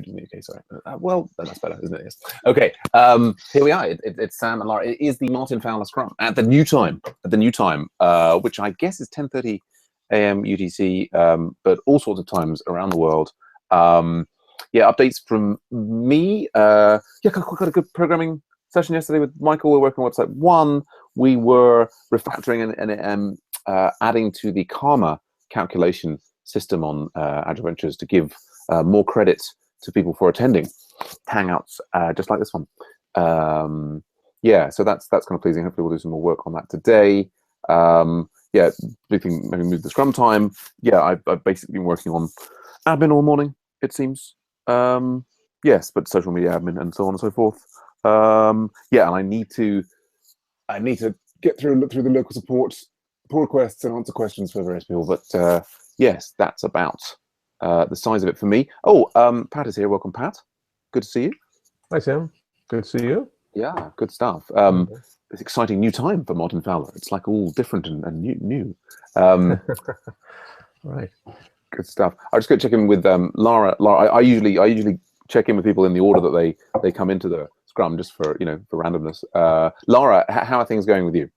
food in the UK, sorry. Well, that's better, isn't it? Yes. Okay, here we are. It's Sam and Lara. It is the Martin Fowler Scrum at the new time, which I guess is 10:30 a.m. UTC, but all sorts of times around the world. Yeah, updates from me. Yeah, got a good programming session yesterday with Michael. We're working on website 1. We were refactoring and adding to the karma calculation system on Agile Ventures to give more credit to people for attending Hangouts, just like this one. Yeah, so that's kind of pleasing. Hopefully we'll do some more work on that today. Yeah, big thing, maybe move the Scrum time. Yeah, I've basically been working on admin all morning, it seems. Yes, but social media admin and so on and so forth. Yeah, and I need to look through the local support, pull requests and answer questions for various people. But yes, that's about the size of it for me. Oh, Pat is here. Welcome, Pat. Good to see you. Hi, Sam. Good to see you. Yeah, good stuff. It's exciting new time for Martin Fowler. It's like all different and new. Right. Good stuff. I'll just go check in with Lara. Lara, I usually check in with people in the order that they come into the Scrum, just for for randomness. Lara, how are things going with you?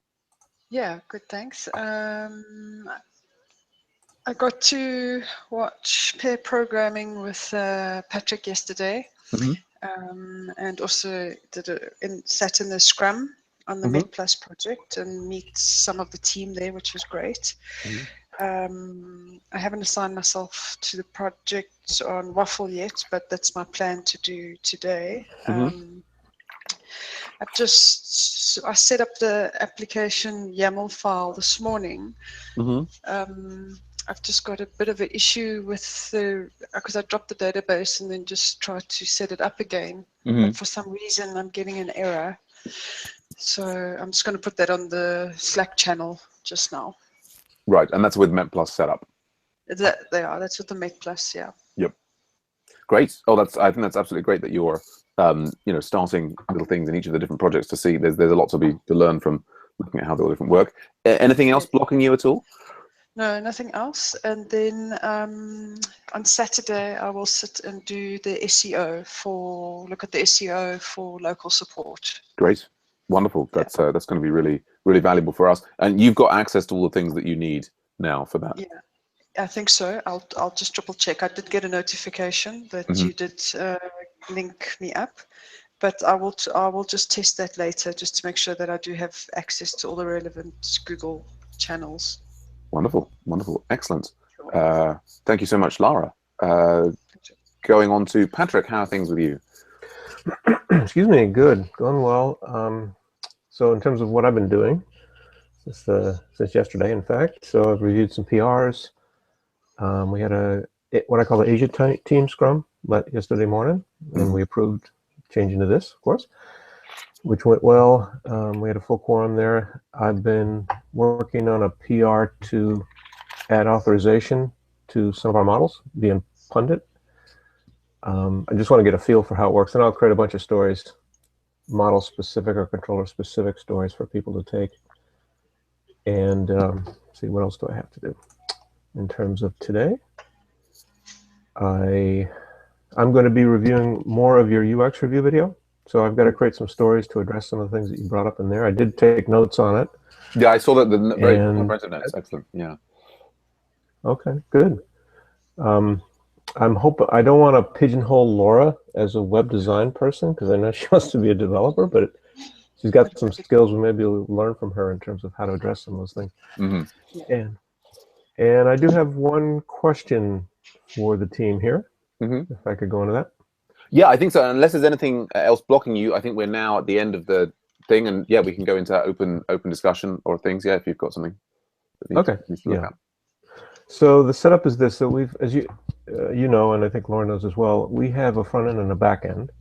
Yeah, good. Thanks. I got to watch pair programming with Patrick yesterday, and also sat in the Scrum on the Met Plus project and meet some of the team there, which was great. I haven't assigned myself to the project on Waffle yet, but that's my plan to do today. I set up the application YAML file this morning. I've just got a bit of an issue with because I dropped the database and then just tried to set it up again. But for some reason, I'm getting an error. So I'm just going to put that on the Slack channel just now. Right, and that's with Met Plus setup. That's with the Met Plus, yeah. Yep. Great. Oh, I think that's absolutely great that you're starting little things in each of the different projects to see. There's a lot to learn from looking at how they all different work. Anything else blocking you at all? No, nothing else. And then on Saturday, I will sit and do the look at the SEO for local support. Great. Wonderful. That's going to be really, really valuable for us. And you've got access to all the things that you need now for that. Yeah, I think so. I'll just triple check. I did get a notification that you did link me up, but I will just test that later just to make sure that I do have access to all the relevant Google channels. Wonderful, wonderful, excellent. Thank you so much, Lara. Going on to Patrick, how are things with you? Excuse me, good, going well. So in terms of what I've been doing since yesterday, in fact, so I've reviewed some PRs. We had what I call the Asia team Scrum yesterday morning, and we approved changing to this, of course, which went well. We had a full quorum there. I've been working on a PR to add authorization to some of our models, being Pundit. I just want to get a feel for how it works, and I'll create a bunch of stories, model-specific or controller-specific stories for people to take. And see, what else do I have to do? In terms of today, I'm going to be reviewing more of your UX review video. So I've got to create some stories to address some of the things that you brought up in there. I did take notes on it. Yeah, I saw that, the very comprehensive notes. Excellent. Yeah. Okay, good. I don't want to pigeonhole Laura as a web design person, because I know she wants to be a developer, but she's got some skills we maybe will learn from her in terms of how to address some of those things. And I do have one question for the team here, if I could go into that. Yeah, I think so. Unless there's anything else blocking you, I think we're now at the end of the thing, and yeah, we can go into open discussion or things. Yeah, if you've got something. Okay. Yeah. So the setup is this. So we've, as you know, and I think Lauren knows as well, we have a front end and a back end.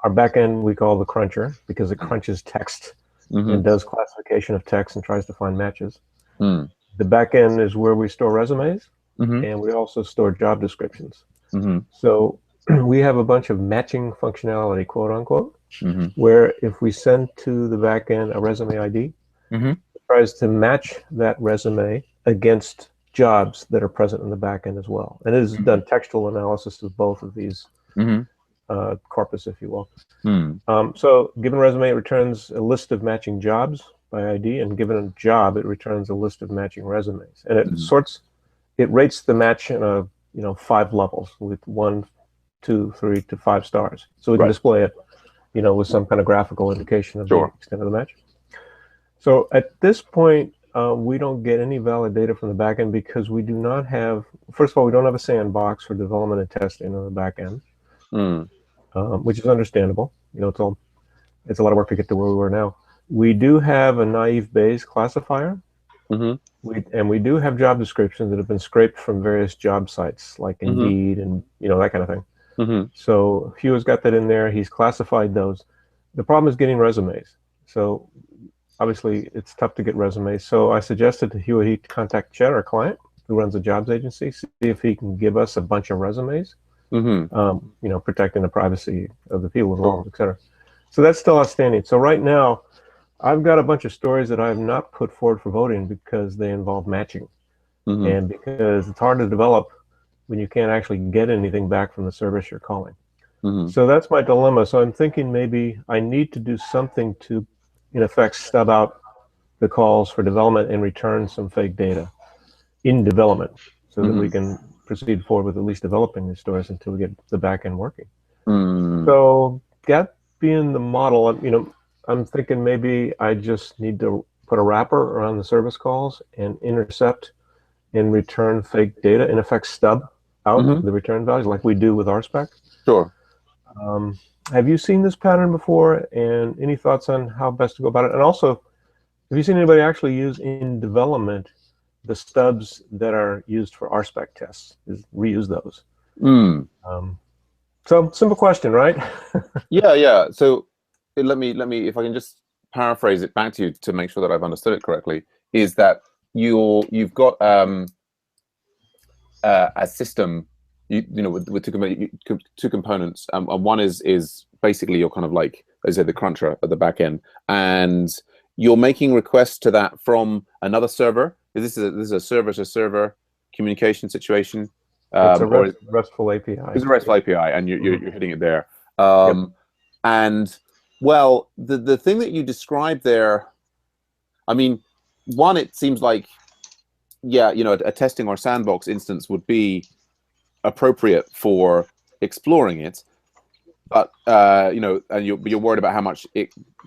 Our back end we call the cruncher because it crunches text and does classification of text and tries to find matches. The back end is where we store resumes, and we also store job descriptions. So we have a bunch of matching functionality, quote unquote, where if we send to the back end a resume ID, it tries to match that resume against jobs that are present in the back end as well. And it has done textual analysis of both of these corpus, if you will. Mm. So given resume, it returns a list of matching jobs by ID, and given a job, it returns a list of matching resumes. And it rates the match in a 5 levels with 1, 2, 3 to 5 stars. So we can display it, with some kind of graphical indication of the extent of the match. So at this point, we don't get any valid data from the backend because we do not have, first of all, we don't have a sandbox for development and testing on the backend, which is understandable. It's a lot of work to get to where we were now. We do have a naive Bayes classifier, and we do have job descriptions that have been scraped from various job sites like Indeed and that kind of thing. So Hugh has got that in there. He's classified those. The problem is getting resumes. So obviously it's tough to get resumes. So I suggested to Hugh he contact Chet, our client, who runs a jobs agency, see if he can give us a bunch of resumes, protecting the privacy of the people involved, etc. So that's still outstanding. So right now, I've got a bunch of stories that I have not put forward for voting because they involve matching, and because it's hard to develop when you can't actually get anything back from the service you're calling. So that's my dilemma. So I'm thinking maybe I need to do something to, in effect, stub out the calls for development and return some fake data in development so that we can proceed forward with at least developing these stories until we get the back end working. So that being the model, I'm thinking maybe I just need to put a wrapper around the service calls and intercept and return fake data, in effect stub out the return values like we do with RSpec. Sure. Have you seen this pattern before, and any thoughts on how best to go about it? And also, have you seen anybody actually use in development the stubs that are used for RSpec tests, reuse those? So simple question, right? Yeah. So let me, if I can just paraphrase it back to you to make sure that I've understood it correctly, is that you've got a system, with two components. One is basically your kind of like, as I say, the cruncher at the back end, and you're making requests to that from another server. This is a server-to-server communication situation. It's a RESTful API. It's a RESTful API, and you're hitting it there. And well, the thing that you described there, I mean, one, it seems like, a testing or sandbox instance would be appropriate for exploring it, but and you're worried about how much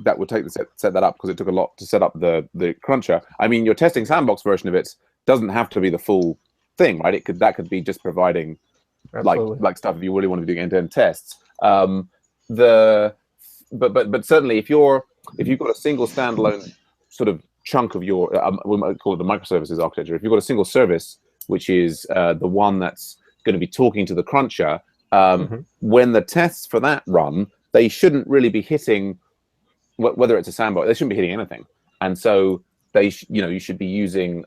that would take to set that up, because it took a lot to set up the cruncher. I mean, your testing sandbox version of it doesn't have to be the full thing, right? That could be just providing like stuff if you really want to be doing end-to-end tests. But certainly if you've got a single standalone sort of chunk of your we might call it the microservices architecture. If you've got a single service which is the one that's going to be talking to the cruncher, when the tests for that run, they shouldn't really be hitting, whether it's a sandbox, they shouldn't be hitting anything. And so you should be using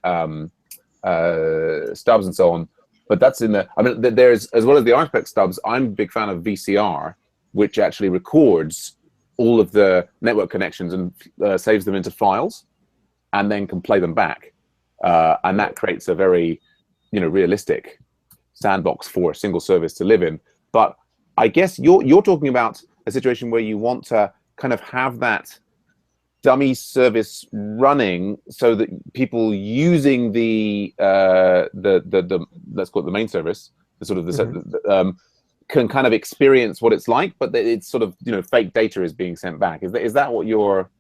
stubs and so on. But that's in the, I mean, there's, as well as the RSpec stubs, I'm a big fan of VCR, which actually records all of the network connections and saves them into files, and then can play them back. And that creates a very, realistic sandbox for a single service to live in. But I guess you're talking about a situation where you want to kind of have that dummy service running so that people using the let's call it the main service, the sort of the can kind of experience what it's like, but it's sort of fake data is being sent back. Is that what you're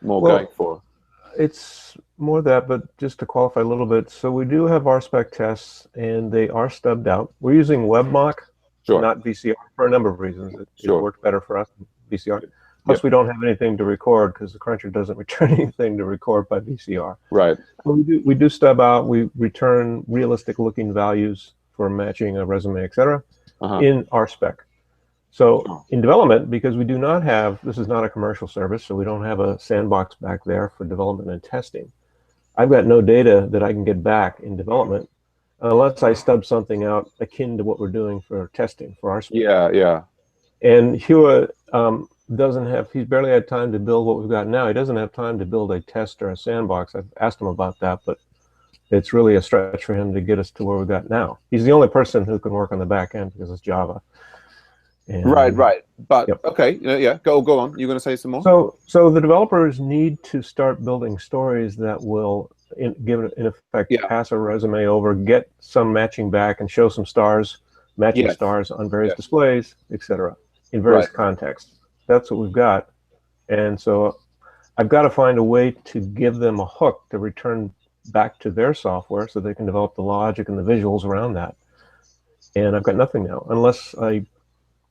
more going for? It's more that, but just to qualify a little bit, so we do have RSpec tests, and they are stubbed out. We're using WebMock, not VCR, for a number of reasons. It works better for us than VCR. Plus, we don't have anything to record because the cruncher doesn't return anything to record by VCR. Right. We do stub out. We return realistic-looking values for matching a resume, etc. In RSpec. So in development, because we do not have, this is not a commercial service, so we don't have a sandbox back there for development and testing. I've got no data that I can get back in development unless I stub something out akin to what we're doing for testing for RSpec. Yeah. And Hewitt he's barely had time to build what we've got now. He doesn't have time to build a test or a sandbox. I've asked him about that, but it's really a stretch for him to get us to where we've got now. He's the only person who can work on the back end because it's Java. And, Right. But yep. okay, yeah. Go on. You're going to say some more. So the developers need to start building stories that will, in effect, pass a resume over, get some matching back, and show some stars, matching stars on various displays, etc., in various contexts. That's what we've got. And so I've got to find a way to give them a hook to return back to their software so they can develop the logic and the visuals around that. And I've got nothing now, unless I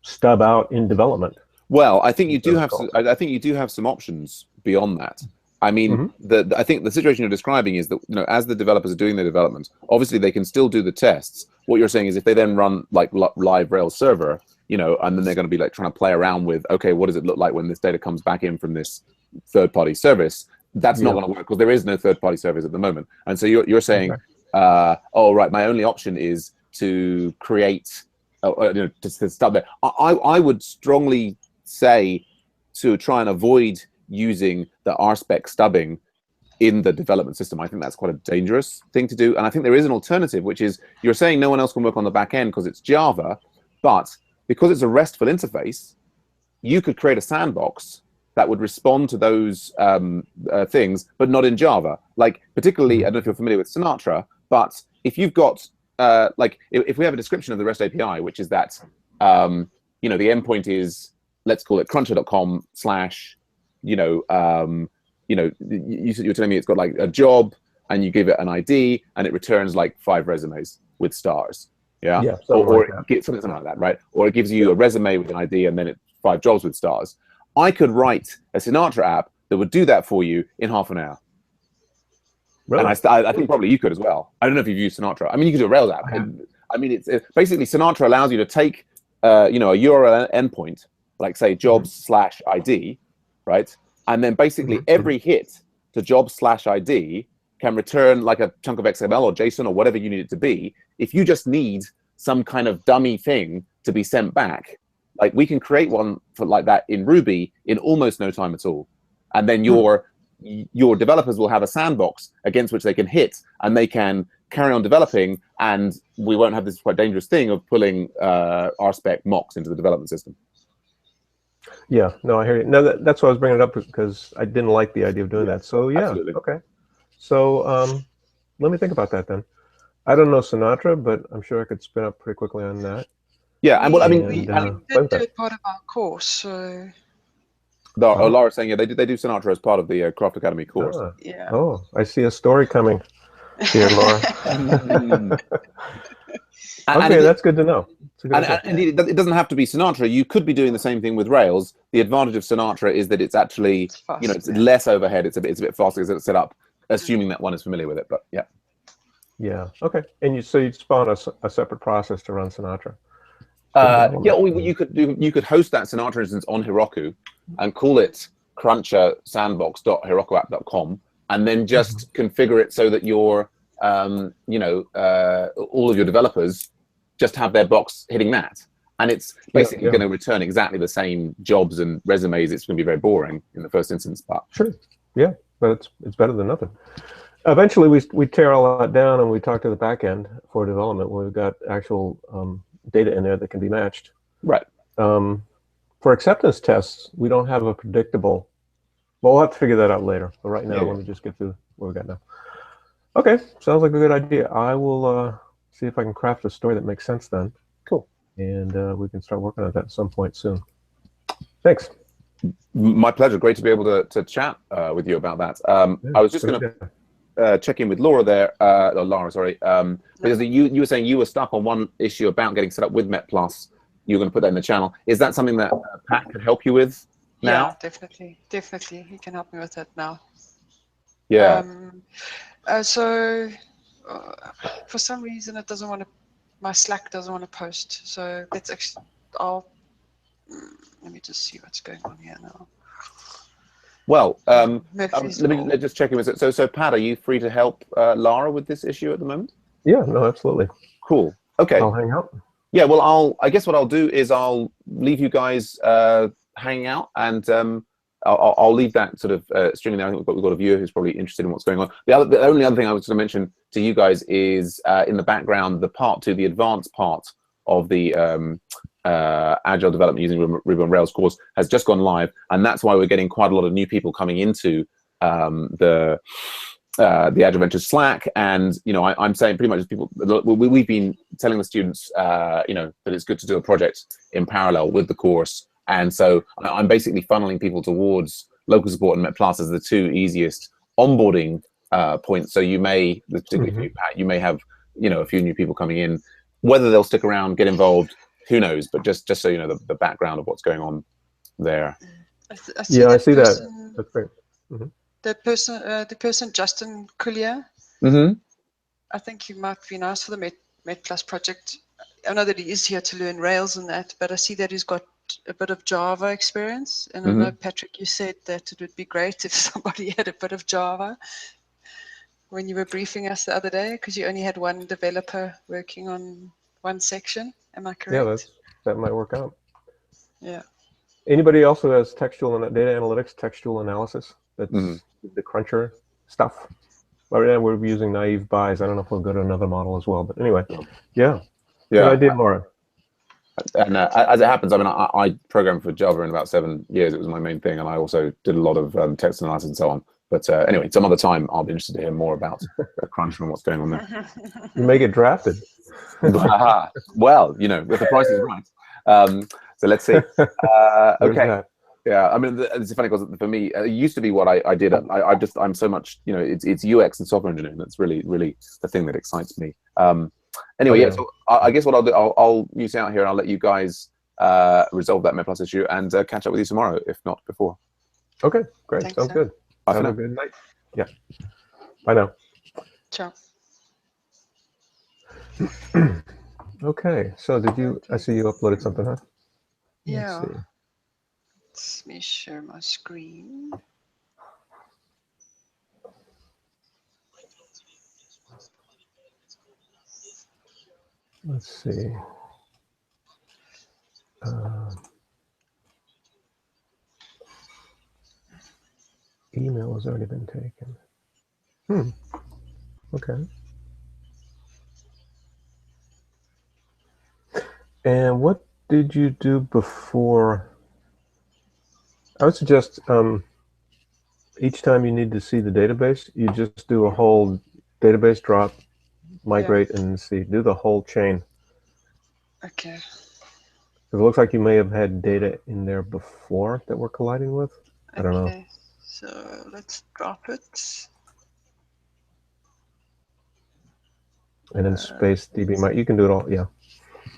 stub out in development. Well, I think you do have. I think you do have some options beyond that. I mean, I think the situation you're describing is that, as the developers are doing their development, obviously they can still do the tests. What you're saying is if they then run like live Rails server, and then they're going to be like trying to play around with, okay, what does it look like when this data comes back in from this third-party service? That's not going to work because there is no third-party service at the moment. And so you're saying, oh, right, my only option is to create, to start there. I would strongly say to try and avoid using the RSpec stubbing in the development system. I think that's quite a dangerous thing to do. And I think there is an alternative, which is you're saying no one else can work on the back end because it's Java, but because it's a RESTful interface, you could create a sandbox that would respond to those things, but not in Java. Like particularly, I don't know if you're familiar with Sinatra, but if you've got if we have a description of the REST API, which is that the endpoint is, let's call it cruncher.com / you said you were telling me it's got like a job and you give it an ID and it returns like 5 resumes with stars. Yeah. Or something like that, right? Or it gives you a resume with an ID and then it's 5 jobs with stars. I could write a Sinatra app that would do that for you in half an hour. Really? And I think probably you could as well. I don't know if you've used Sinatra. I mean, you could do a Rails app. I mean, it's basically Sinatra allows you to take a URL endpoint, like say jobs / ID, right? And then basically every hit to jobs / ID can return like a chunk of XML or JSON or whatever you need it to be. If you just need some kind of dummy thing to be sent back, like we can create one for like that in Ruby in almost no time at all. And then your developers will have a sandbox against which they can hit and they can carry on developing, and we won't have this quite dangerous thing of pulling RSpec mocks into the development system. Yeah, no, I hear you. No, that's why I was bringing it up, because I didn't like the idea of doing that. So yeah, absolutely. Okay. So let me think about that then. I don't know Sinatra, but I'm sure I could spin up pretty quickly on that. Yeah, and well, I mean, we did do it part of our course, so. Laura's saying, yeah, they do Sinatra as part of the Craft Academy course. Yeah. Oh, I see a story coming here, Laura. Okay, that's good to know. And indeed, it doesn't have to be Sinatra. You could be doing the same thing with Rails. The advantage of Sinatra is that it's actually, it's less overhead. It's a bit faster because it's set up, assuming that one is familiar with it. But yeah. Yeah. Okay. And you'd spawn a separate process to run Sinatra. Yeah, or you could host that Sinatra instance on Heroku and call it crunchersandbox.herokuapp.com, and then just configure it so that your all of your developers just have their box hitting that, and it's basically going to return exactly the same jobs and resumes. It's going to be very boring in the first instance, but sure, yeah, but it's better than nothing. Eventually, we tear all that down and we talk to the back end for development, where we've got actual data in there that can be matched. Right. For acceptance tests, we don't have a predictable. Well, we'll have to figure that out later. But right now, let me just get through what we got now. Okay, sounds like a good idea. I will see if I can craft a story that makes sense then. Cool. And we can start working on that at some point soon. Thanks. My pleasure. Great to be able to chat with you about that. I was just going to check in with Laura there, or Lara, sorry, because you were saying you were stuck on one issue about getting set up with Met Plus. You were going to put that in the channel. Is that something that Pat could help you with now? Yeah, definitely. He can help me with that now. Yeah. So for some reason, it doesn't want to. My Slack doesn't want to post. So let's actually. Let me just see what's going on here now. Well, let me just check in with it. So Pat, are you free to help Lara with this issue at the moment? Yeah, no, absolutely. Cool. Okay. I'll hang out. Yeah, well, I guess what I'll do is I'll leave you guys hanging out, and I'll leave that sort of streaming there. I think we've got a viewer who's probably interested in what's going on. The only other thing I was going to mention to you guys is in the background, the advanced part of the Agile Development using Ruby on Rails course has just gone live, and that's why we're getting quite a lot of new people coming into the Agile Ventures Slack. And I'm saying pretty much people, we've been telling the students that it's good to do a project in parallel with the course, and so I'm basically funneling people towards local support and Met Plus as the two easiest onboarding points. So you may, particularly for you, Pat, you may have a few new people coming in. Whether they'll stick around, get involved, who knows? But just so you know the background of what's going on there. I see that. That's great. The person Justin Collier. I think he might be nice for the Met Plus project. I know that he is here to learn Rails and that, but I see that he's got a bit of Java experience. And I know, Patrick, you said that it would be great if somebody had a bit of Java when you were briefing us the other day, because you only had one developer working on one section. Am I correct? Yeah, that might work out. Yeah. Anybody else who has textual and data analytics, textual analysis? That's the cruncher stuff. Right now we're using naive buys. I don't know if we'll go to another model as well, but anyway, yeah. Good idea, Laura. And as it happens, I mean, I programmed for Java in about 7 years. It was my main thing, and I also did a lot of text analysis and so on. But anyway, some other time, I'll be interested to hear more about the crunch and what's going on there. You may get drafted. Well, if the price is right. So let's see. Okay. Yeah, I mean, it's funny because for me, it used to be what I did. I'm so much, it's UX and software engineering that's really, really the thing that excites me. Anyway, so I guess what I'll do, I'll mute out here and I'll let you guys resolve that Met Plus issue and catch up with you tomorrow, if not before. Okay, great. Thanks, Sounds good. Bye for Have now. a good night. Yeah. Bye now. Ciao. Okay, so I see you uploaded something, huh? Yeah. Let's see. Let me share my screen. Let's see. Email has already been taken. Okay. And what did you do before? I would suggest each time you need to see the database, you just do a whole database drop, migrate, and see. Do the whole chain. Okay. It looks like you may have had data in there before that we're colliding with. I don't know. Okay, so let's drop it. And then space DB. You can do it all. Yeah.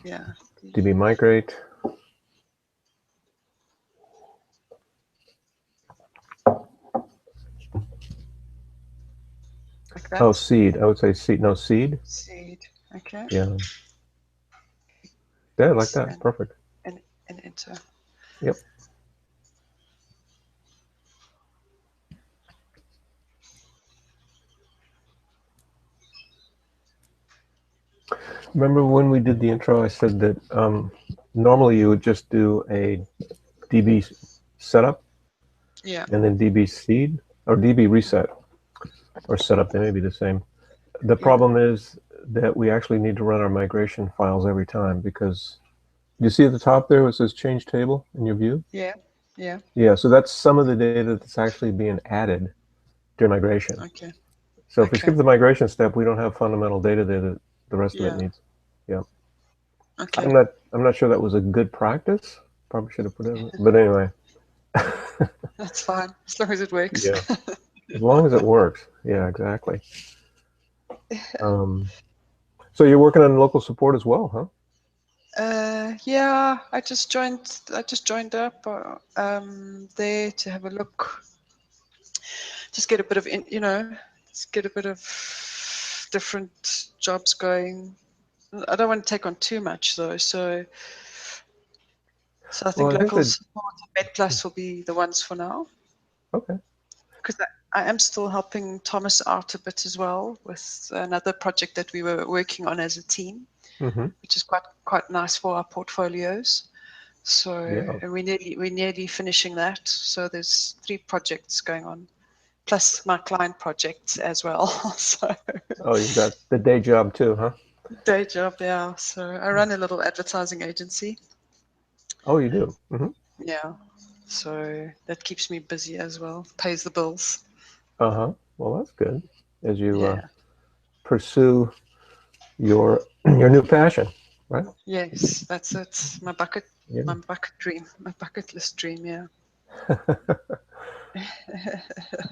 Yeah. DB migrate. Like that? Oh, seed. I would say seed. No, seed. Seed. Okay. Yeah. Yeah, like that. Perfect. And enter. Yep. Remember when we did the intro, I said that normally you would just do a DB setup, and then DB seed or DB reset or setup. They may be the same. The problem is that we actually need to run our migration files every time because you see at the top there it says change table in your view. Yeah. So that's some of the data that's actually being added during migration. Okay. So if we skip the migration step, we don't have fundamental data there that the rest of it needs. Yeah. Okay. I'm not sure that was a good practice. Probably should have put it in. But anyway. That's fine, as long as it works. Yeah. As long as it works. Yeah, exactly. So you're working on local support as well, huh? Yeah, I just joined up there to have a look. Just get a bit of different jobs going. I don't want to take on too much though, so I think local support and Med Plus will be the ones for now. Okay. Because I am still helping Thomas out a bit as well with another project that we were working on as a team, which is quite nice for our portfolios. So and we're nearly finishing that. So there's 3 projects going on, plus my client project as well. So. Oh, you got the day job too, huh? Day job, yeah. So I run a little advertising agency. Oh, you do? Yeah. So that keeps me busy as well, pays the bills. Uh-huh. Well, that's good. As you Yeah. pursue your your new passion, right? Yes, that's it. Yeah. My bucket dream, my bucket list dream. Yeah.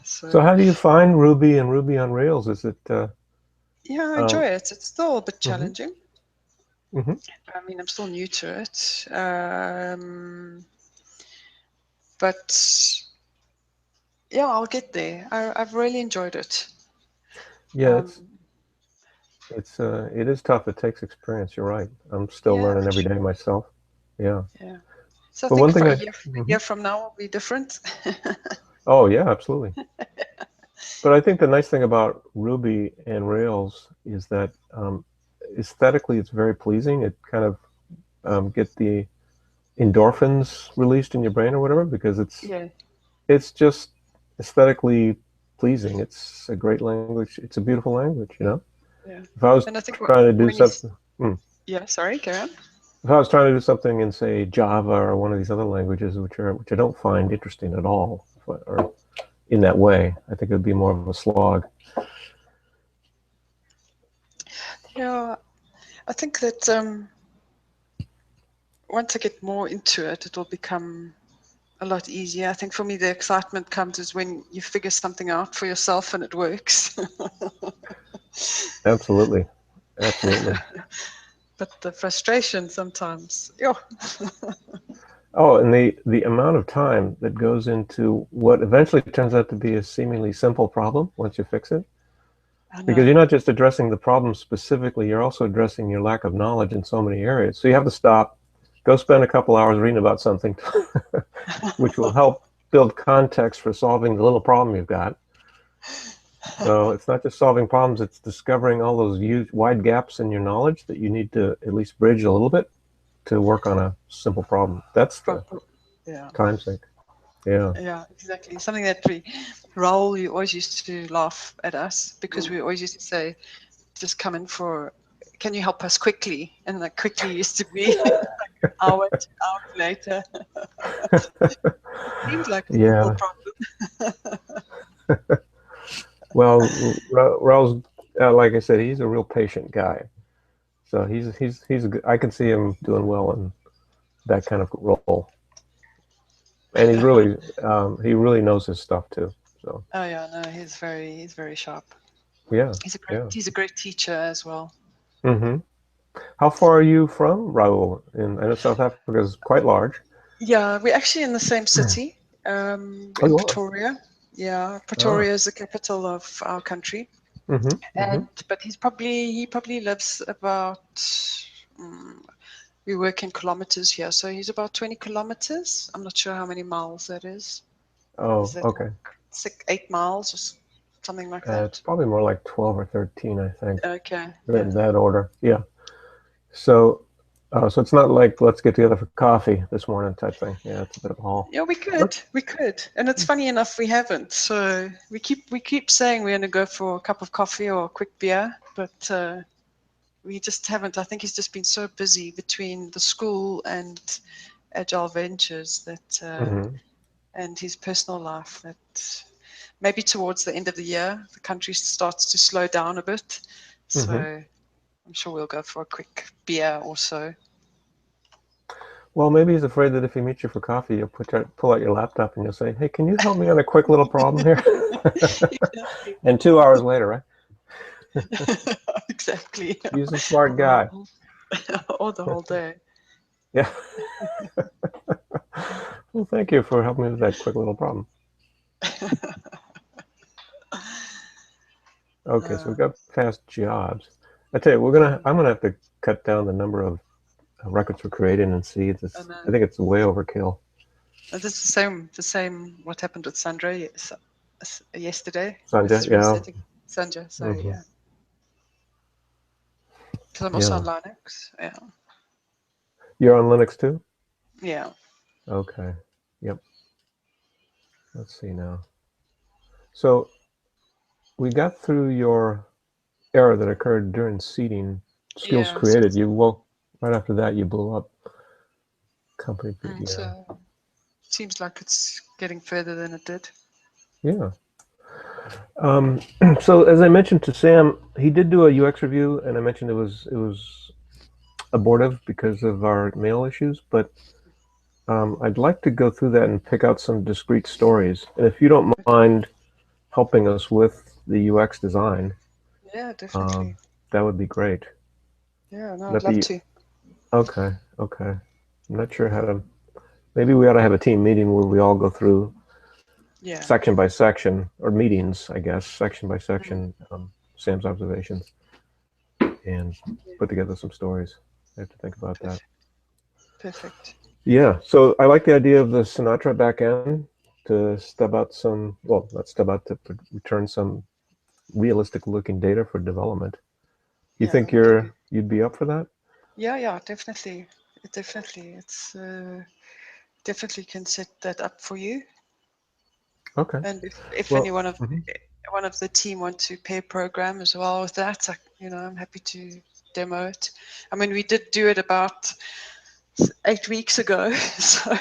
So So how do you find Ruby and Ruby on Rails? Is it yeah, I uh, enjoy it. It's still a bit hmm challenging. hmm I mean, I'm still new to it, but yeah, I'll get there. I've really enjoyed it. Yeah, Um, it is tough. It takes experience. You're right. I'm still yeah, learning for every day sure. myself. Yeah. Yeah. So I But think one for thing a I year, mhm. from now will be different. Oh yeah, absolutely. But I think the nice thing about Ruby and Rails is that aesthetically it's very pleasing. It kind of get the endorphins released in your brain or whatever because Yeah, it's just aesthetically pleasing. It's a great language. It's a beautiful language, you know. yeah. If I was And I think trying to do when you, something, yeah, sorry, carry on. if I was trying to do something in say Java or one of these other languages, which I don't find interesting at all, or in that way, I think it would be more of a slog. Yeah, I think that once I get more into it, it will become a lot easier. I think for me, the excitement comes is when you figure something out for yourself and it works. Absolutely, absolutely. But the frustration sometimes, yeah, Oh, and the amount of time that goes into what eventually turns out to be a seemingly simple problem once you fix it. I Because know. you're not just addressing the problem specifically, you're also addressing your lack of knowledge in so many areas. So you have to stop, go spend a couple hours reading about something, which will help build context for solving the little problem you've got. So it's not just solving problems, it's discovering all those huge, wide gaps in your knowledge that you need to at least bridge a little bit to work on a simple problem. That's the Yeah, time sink. Yeah. yeah, exactly. Something that Raoul, you always used to laugh at us because we always used to say, just come in for, can you help us quickly? And like quickly used to be like hour to hour later. It seems like a simple Yeah. problem. Well, Raul's, like I said, he's a real patient guy. So he's a good, I can see him doing well in that kind of role. And he really knows his stuff too. So Oh yeah, no, he's very sharp. yeah, yeah. He's a great teacher as well. hmm How far are you from Raul? I know South Africa is quite large. Yeah, we're actually in the same city, Oh, in you are. Pretoria. Yeah, Ah. Pretoria is the capital of our country, hmm hmm and but he probably lives about. mm we work in kilometers here, so he's about 20 kilometers. I'm not sure how many miles that is. Is Oh, that okay. like 8 miles or something like It's that? probably more like 12 or 13, I think. Okay, In yeah. that order. Yeah. So, so it's not like let's get together for coffee this morning type thing. Yeah, it's a bit of a haul. Yeah, we could, and it's funny enough we haven't. So we keep saying we're going to go for a cup of coffee or a quick beer, but we just haven't. I think he's just been so busy between the school and Agile Ventures that hmm and his personal life that maybe towards the end of the year the country starts to slow down a bit. So hmm I'm sure we'll go for a quick beer or so. Well, maybe he's afraid that if he meets you for coffee, you'll pull out your laptop and you'll say, "Hey, can you help me on a quick little problem here?" Exactly. And 2 hours later, right? Exactly. He's a smart or, guy. or the whole day. Yeah. Well, thank you for helping me with that quick little problem. Okay, so we got past jobs. I tell you, I'm gonna have to cut down the number of records we're creating and seeds. And I think it's way overkill. this is the same. What happened with Sandra yesterday Sanjay, with yeah. resetting Sandra. So hmm yeah, because I'm also Yeah. on Linux. Yeah, You're on Linux too? yeah, Okay. Yep. Let's see now. So we got through your error that occurred during seeding skills yeah. created. You woke right after that. You blew up. Company. Yeah. So seems like it's getting further than it did. Yeah. So as I mentioned to Sam, he did do a UX review, and I mentioned it was abortive because of our mail issues, but I'd like to go through that and pick out some discrete stories. And if you don't mind helping us with the UX design, Yeah, definitely. that would be great. Yeah, no, I'd love to. Okay, okay. I'm not sure how to. Maybe we ought to have a team meeting where we all go through section by section, or meetings, I guess, section by section, Sam's observations, and put together some stories. I have to think about that. Perfect. Yeah, so I like the idea of the Sinatra back end to stub out some, well, not stub out, to return some realistic looking data for development. You think you'd be up for that? Yeah, definitely. Definitely. It's definitely can set that up for you. Okay. And if any one of the team want to pair program as well with that, I'm happy to demo it. I mean, we did do it about 8 weeks ago, so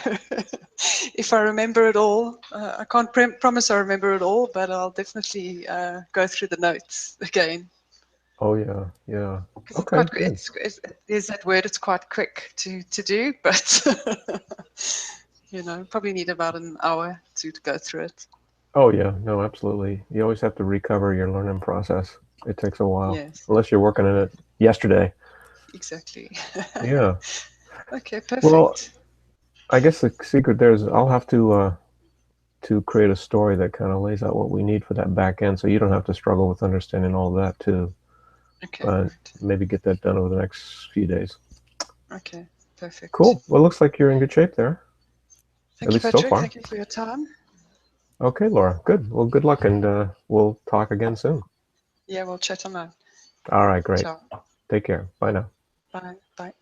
if I remember it all, I can't promise I remember it all, but I'll definitely go through the notes again. Oh yeah, yeah. Okay, there's that word. It's quite quick to do, but probably need about an hour to go through it. Oh yeah, no, absolutely. You always have to recover your learning process. It takes a while, unless you're working on it yesterday. Exactly. Yeah. Okay, perfect. Well, I guess the secret there is I'll have to create a story that kind of lays out what we need for that back end, so you don't have to struggle with understanding all of that too. Okay. But maybe get that done over the next few days. Okay, perfect. Cool. Well, looks like you're in good shape there. Thank you, Patrick. Thank you for your time. Okay, Laura. Good. Well, good luck, and we'll talk again soon. Yeah, we'll chat online. All right, great. Ciao. Take care. Bye now. Bye. Bye.